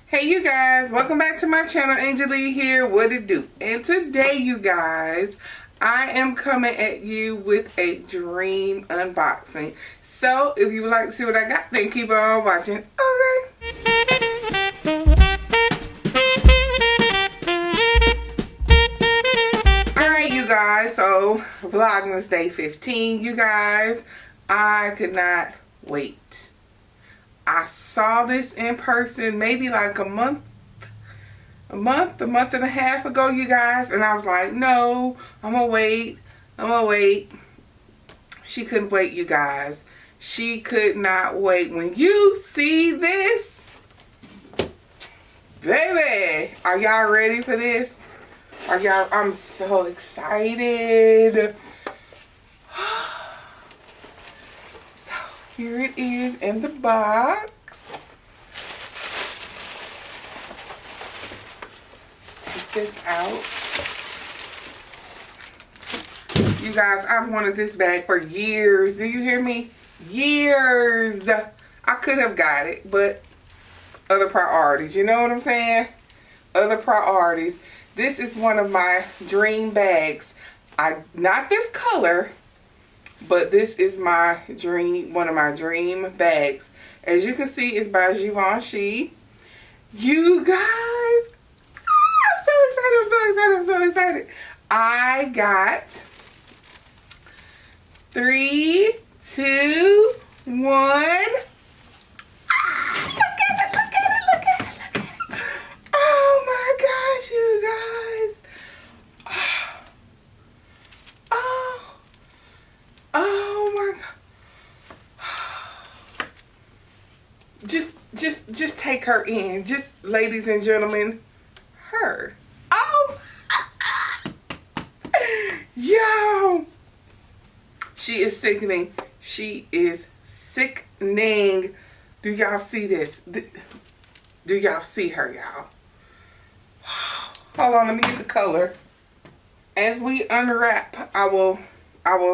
Hey you guys, welcome back to my channel. Angel here, what it do? And today you guys, I am coming at you with a dream unboxing. So if you would like to see what I got, then keep on watching. Okay. Alright you guys, so Vlogmas day 15 you guys. I could not wait. I saw this in person maybe like a month and a half ago, you guys, and I was like, no, I'm gonna wait. She couldn't wait, you guys. She could not wait. When you see this, baby, are y'all ready for this? Are y'all? I'm so excited. Here it is in the box. Take this out. You guys, I've wanted this bag for years. Do you hear me? Years. I could have got it, but other priorities. You know what I'm saying? Other priorities. This is one of my dream bags. Not this color, but this is my dream, one of my dream bags. As you can see, it's by Givenchy. You guys, I'm so excited. I got 3, 2, 1. Look at it. Oh my gosh, you guys. Oh my God. Just take her in. Just, ladies and gentlemen, her. Oh. Yo. She is sickening. She is sickening. Do y'all see this? Do y'all see her, y'all? Hold on, let me get the color. As we unwrap, I will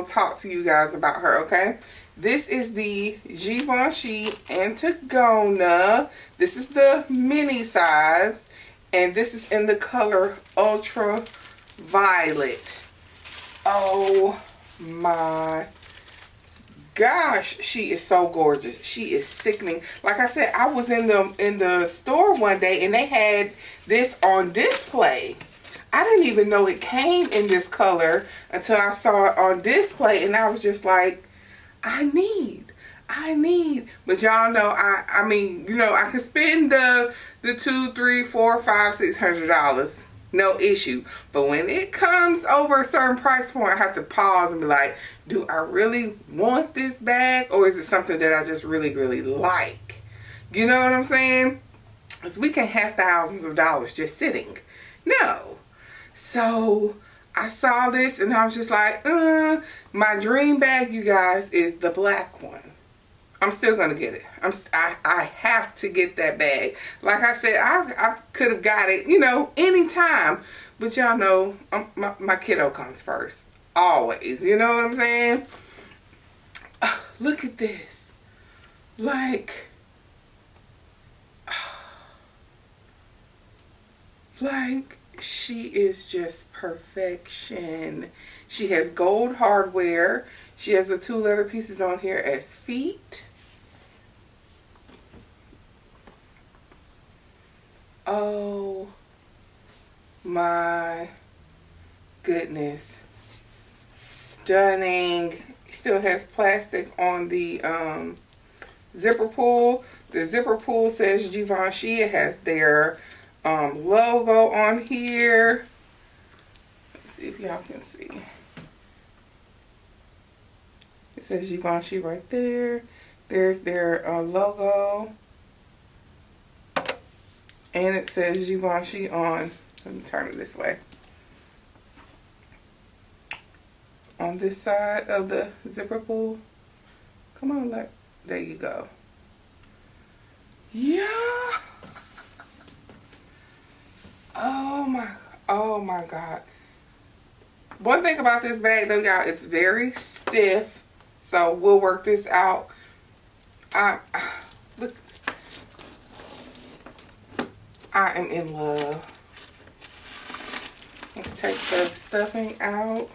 talk to you guys about her, okay? This is the Givenchy Antigona. This is the mini size, and this is in the color Ultra Violet. Oh my gosh, she is so gorgeous. She is sickening. Like I said, I was in the store one day and they had this on display. I didn't even know it came in this color until I saw it on display, and I was just like, I need. But y'all know, I mean, you know, I can spend the $200, $300, $400, $500, $600, no issue. But when it comes over a certain price point, I have to pause and be like, do I really want this bag, or is it something that I just really, really like? You know what I'm saying? Because we can have thousands of dollars just sitting. No. So I saw this and I was just like, my dream bag, you guys, is the black one. I'm still gonna get it. I have to get that bag. Like I said, I could have got it, you know, anytime. But y'all know, my kiddo comes first. Always. You know what I'm saying? Look at this. Like, she is just perfection. She has gold hardware. She has the 2 leather pieces on here as feet. Oh my goodness. Stunning. Still has plastic on the zipper pull. The zipper pull says Givenchy. It has their logo on here. Let's see if y'all can see. It says Givenchy right there. There's their logo. And it says Givenchy on, let me turn it this way. On this side of the zipper pull. Come on, there you go. Yeah. Oh my God. One thing about this bag though, y'all, it's very stiff. So we'll work this out. Look. I am in love. Let's take the stuffing out.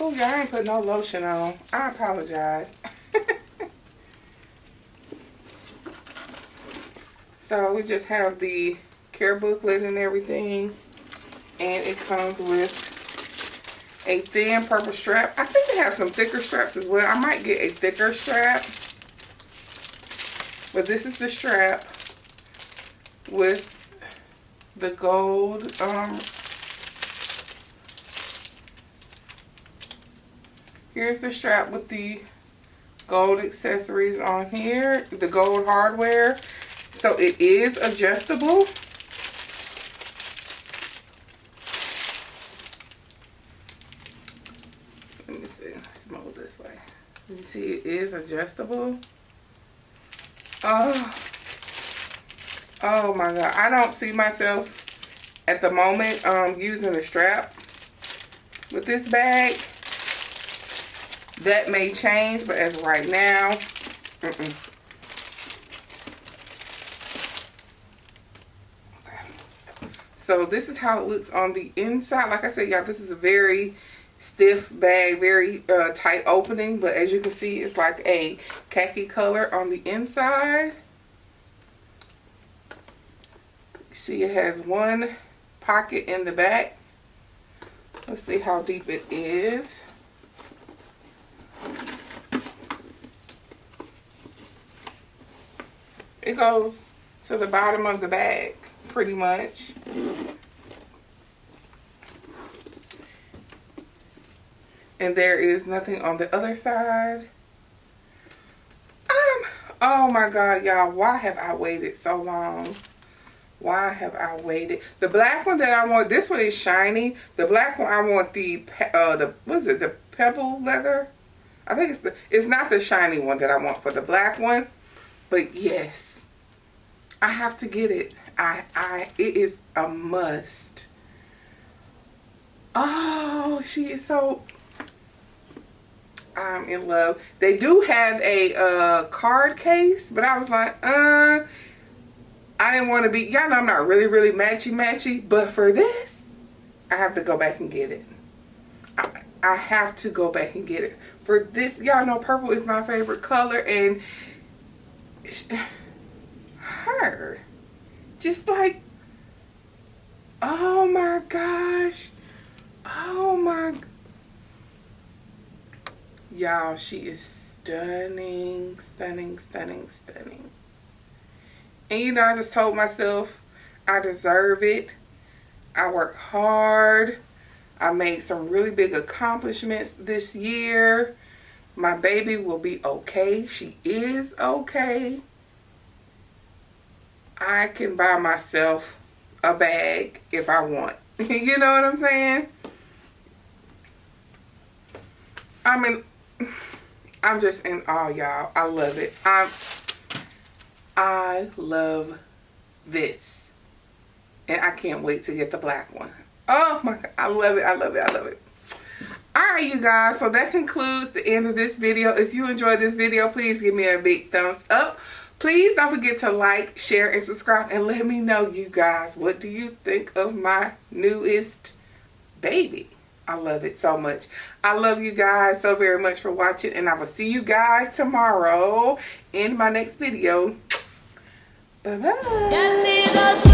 Oh, yeah, I ain't put no lotion on. I apologize. So we just have the care booklet and everything. And it comes with a thin purple strap. I think they have some thicker straps as well. I might get a thicker strap. But this is the strap with the gold here's the strap with the gold accessories on here, the gold hardware. So it is adjustable. Let me see. Let's move this way. You see it is adjustable. Oh my God. I don't see myself at the moment using a strap with this bag. That may change, but as of right now, Okay. So this is how it looks on the inside. Like I said, y'all, this is a very stiff bag, very tight opening, but as you can see, it's like a khaki color on the inside. You see it has one pocket in the back. Let's see how deep it is. It goes to the bottom of the bag, pretty much. And there is nothing on the other side. Oh my God, y'all, why have I waited so long? Why have I waited? The black one that I want, this one is shiny. The black one, I want the what is it, the pebble leather? I think it's not the shiny one that I want for the black one. But yes, I have to get it. It is a must. Oh, she is so, I'm in love. They do have a card case, but I was like, I didn't want to be, y'all know I'm not really matchy, but for this, I have to go back and get it. I have to go back and get it. For this, y'all know purple is my favorite color, and her, just like, oh my gosh, oh my, y'all, she is stunning. And you know, I just told myself I deserve it. I work hard. I made some really big accomplishments this year. My baby will be okay. She is okay. I can buy myself a bag if I want. You know what I'm saying? I'm just in awe, y'all. I love it. I love this. And I can't wait to get the black one. Oh my God. I love it. Alright, you guys. So that concludes the end of this video. If you enjoyed this video, please give me a big thumbs up. Please don't forget to like, share, and subscribe. And let me know, you guys, what do you think of my newest baby? I love it so much. I love you guys so very much for watching. And I will see you guys tomorrow in my next video. Bye-bye.